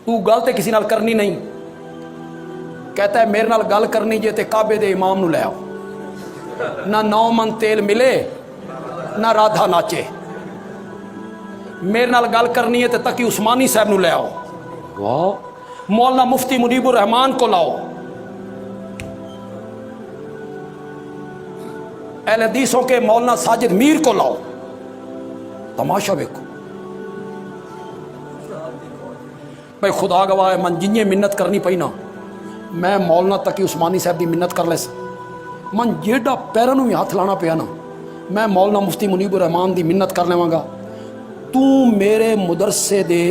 तू गल तो किसी नाल करनी नहीं। कहता है मेरे नाल गल करनी जे ते काबे दे इमाम नू ले आओ, ना 9 मन तेल मिले ना राधा नाचे। मेरे नाल गल करनी है तो तकी उस्मानी साहब नू ले आओ, वाह। मौलाना मुफ्ती मुनीबुर रहमान को लाओ, अहले हदीसों के मौलाना साजिद मीर को लाओ। तमाशा देखो भाई, खुदा गवाह है मन जिन्हें मिन्नत करनी पई ना, मैं मौलाना तकी उस्मानी साहब की मिन्नत कर लेस। मन जेड़ा पैरों में हाथ लाना पिया ना, मैं मौलाना मुफ्ती मुनीबुर रहमान की मिन्नत कर लेवांगा। तू मेरे मुदरसे दे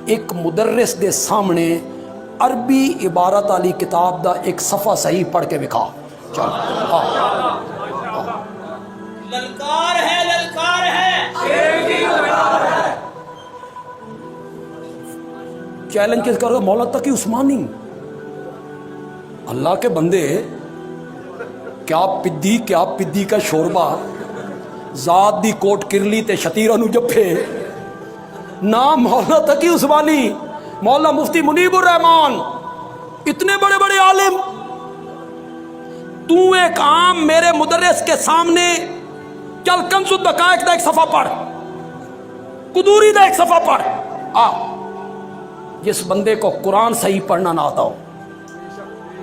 एक मुदर्रिस दे सामने अरबी इबारत वाली किताब दा एक सफ़ा सही पढ़ के विखा। चल ललकार है, ललकार है। चैलेंज किस करो, मौलाना तकी उस्मानी। अल्लाह के बंदे, क्या पिद्दी का शोरबा, जात दी कोट किरली ते शतीरा नू जप्फे ना। मौलाना तकी उस्मानी, मौलाना मुफ्ती मुनीबुर रहमान, इतने बड़े बड़े आलिम। तू एक आम मेरे मुदर्रिस के सामने चल कंजुद दकाइक दा एक सफा पढ़, कुदूरी दा एक सफा पढ़। आ जिस बंदे को कुरान सही पढ़ना ना आता हो,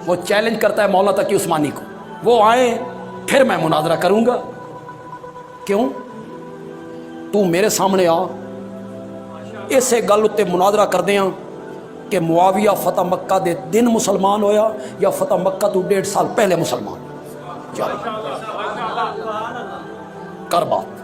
वो चैलेंज करता है मौलाना तकी उस्मानी को, वो आए फिर मैं मुनाजरा करूंगा। क्यों? तू मेरे सामने आ, इसे गल उत्ते मुनाजरा करदे हैं कि मुआविया फतह मक्का दे दिन मुसलमान होया या फतह मक्का तो 1.5 साल पहले मुसलमान। चल कर बात।